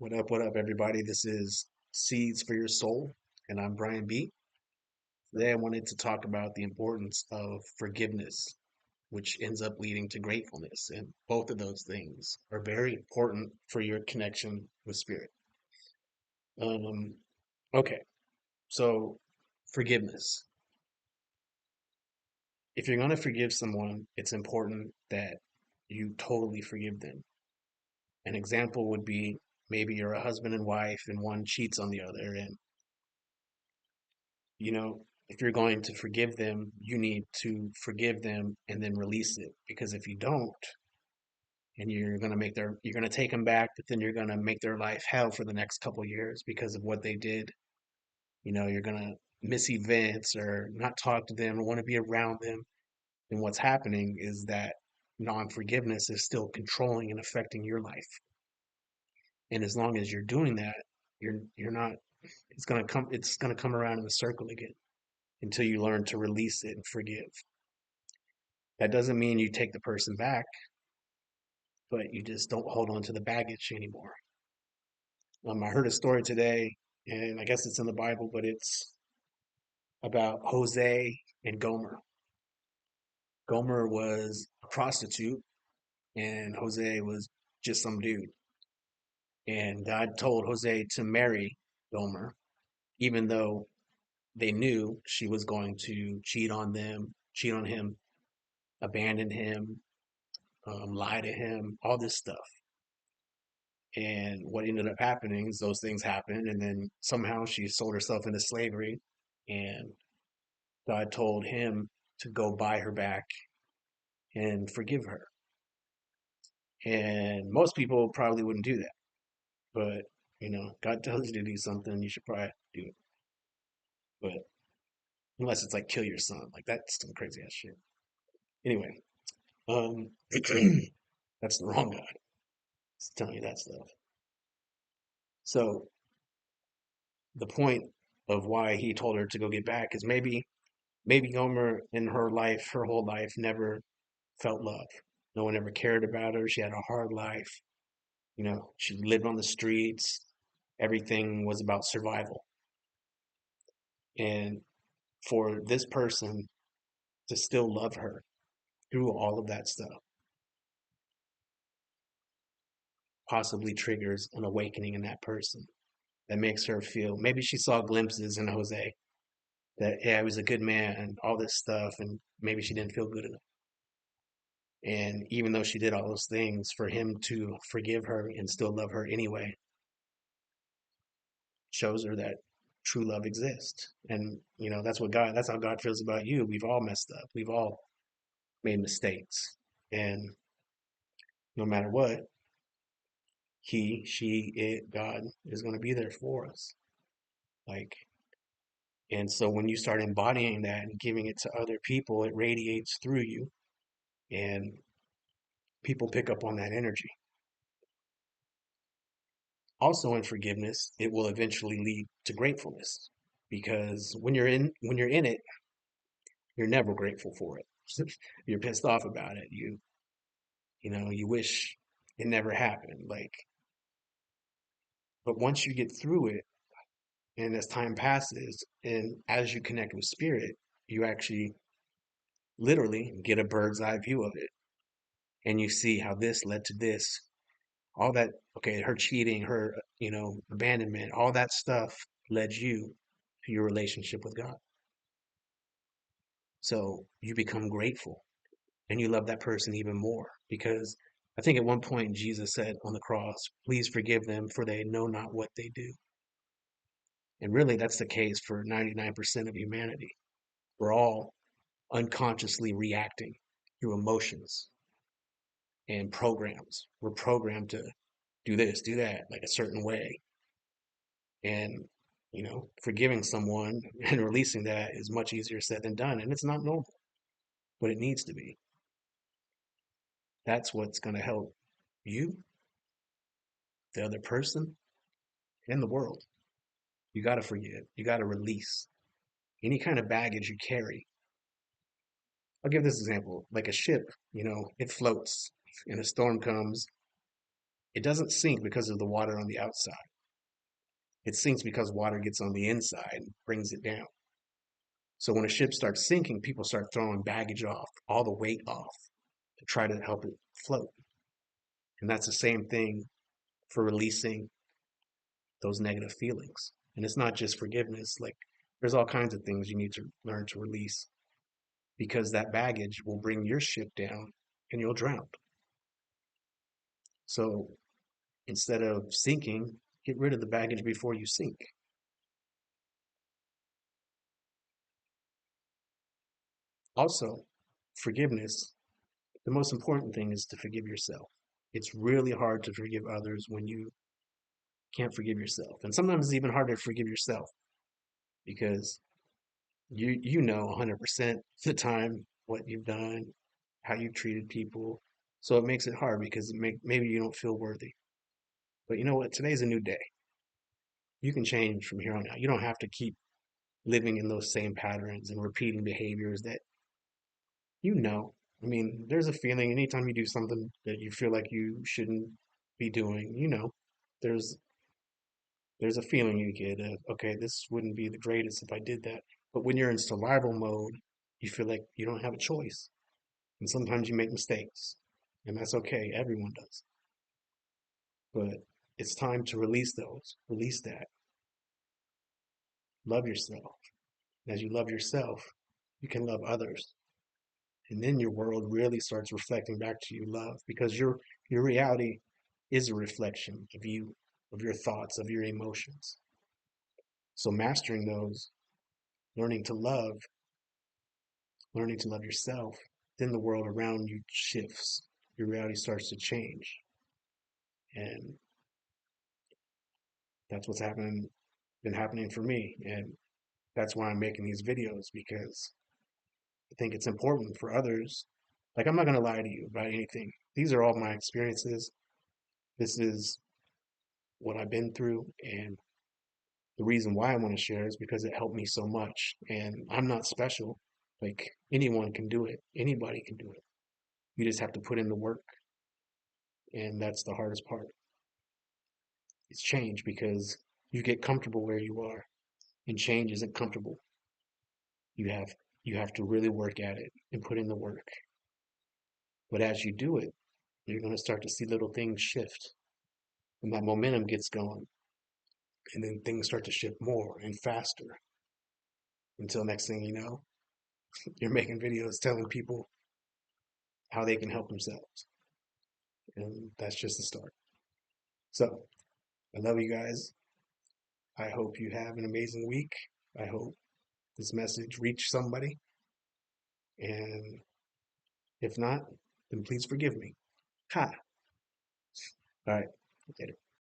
What up, everybody? This is Seeds for Your Soul, and I'm Brian B. Today, I wanted to talk about the importance of forgiveness, which ends up leading to gratefulness. And both of those things are very important for your connection with spirit. Um, okay, so forgiveness. If you're going to forgive someone, it's important that you totally forgive them. An example would be maybe you're a husband and wife, and one cheats on the other, and if you're going to forgive them, you need to forgive them and then release it. Because if you don't, and you're going to take them back, but then you're going to make their life hell for the next couple years because of what they did. You're going to miss events or not talk to them or want to be around them. And what's happening is that non-forgiveness is still controlling and affecting your life. And as long as you're doing that, you're not, it's going to come around in a circle again until you learn to release it and forgive. That doesn't mean you take the person back, but you just don't hold on to the baggage anymore. I heard a story today, and I guess it's in the Bible, but it's about Jose and Gomer. Gomer was a prostitute, and Jose was just some dude. And God told Jose to marry Gomer, even though they knew she was going to cheat on them, cheat on him, abandon him, lie to him, all this stuff. And what ended up happening is those things happened, and then somehow she sold herself into slavery, and God told him to go buy her back and forgive her. And most people probably wouldn't do that, but God tells you to do something, you should probably do it. But unless it's like kill your son, like that's some crazy ass shit. Anyway, um, that's the wrong God. It's telling you that stuff. So the point of why he told her to go get back is maybe Gomer in her life, her whole life, never felt love. No one ever cared about her. She had a hard life. She lived on the streets. Everything was about survival. And for this person to still love her through all of that stuff possibly triggers an awakening in that person that makes her feel maybe she saw glimpses in Jose that, yeah, he was a good man and all this stuff. And maybe she didn't feel good enough. And even though she did all those things, for him to forgive her and still love her anyway shows her that true love exists. And that's how God feels about you. We've all messed up. We've all made mistakes. And no matter what, he, she, it, God is going to be there for us. Like, and so when you start embodying that and giving it to other people, it radiates through you, and people pick up on that energy. Also, in forgiveness, it will eventually lead to gratefulness, because when you're in it, you're never grateful for it. You're pissed off about it. You wish it never happened. Like, but once you get through it, and as time passes, and as you connect with spirit, you actually literally get a bird's eye view of it, and you see how this led to this. All that, okay, her cheating, her abandonment, all that stuff led you to your relationship with God. So you become grateful and you love that person even more, because I think at one point Jesus said on the cross, please forgive them, for they know not what they do. And really, that's the case for 99% of humanity. We're all unconsciously reacting through emotions and programs. We're programmed to do this, do that, like a certain way. And, forgiving someone and releasing that is much easier said than done. And it's not normal, but it needs to be. That's what's going to help you, the other person, and the world. You got to forgive. You got to release any kind of baggage you carry. I'll give this example, like a ship, it floats and a storm comes It doesn't sink because of the water on the outside. It sinks because water gets on the inside and brings it down. So when a ship starts sinking, people start throwing baggage off, all the weight off to try to help it float. And that's the same thing for releasing those negative feelings. And it's not just forgiveness. Like there's all kinds of things you need to learn to release because that baggage will bring your ship down and you'll drown. So instead of sinking, get rid of the baggage before you sink. Also, forgiveness, the most important thing is to forgive yourself. It's really hard to forgive others when you can't forgive yourself. And sometimes it's even harder to forgive yourself because you know 100% the time what you've done, how you've treated people. So it makes it hard because maybe you don't feel worthy. But you know what? Today's a new day. You can change from here on out. You don't have to keep living in those same patterns and repeating behaviors that you know. I mean, there's a feeling anytime you do something that you feel like you shouldn't be doing, there's there's a feeling you get of, okay, this wouldn't be the greatest if I did that. But when you're in survival mode, you feel like you don't have a choice. And sometimes you make mistakes. And that's okay. Everyone does. But it's time to release those. Release that. Love yourself. As you love yourself, you can love others. And then your world really starts reflecting back to you love because your reality is a reflection of you, of your thoughts, of your emotions. So mastering those, learning to love, learning to love yourself, then the world around you shifts. Your reality starts to change. And that's what's been happening for me. And that's why I'm making these videos because I think it's important for others. Like, I'm not going to lie to you about anything. These are all my experiences. This is what I've been through. And the reason why I want to share is because it helped me so much. And I'm not special. Like, anyone can do it, anybody can do it. You just have to put in the work. And that's the hardest part. It's change because you get comfortable where you are, and change isn't comfortable. You have you have to really work at it and put in the work. But as you do it, you're going to start to see little things shift, and that momentum gets going, and then things start to shift more and faster until next thing you know, you're making videos telling people how they can help themselves, and that's just the start. So I love you guys. I hope you have an amazing week. I hope this message reached somebody, and if not, then please forgive me. Ha! All right. Later.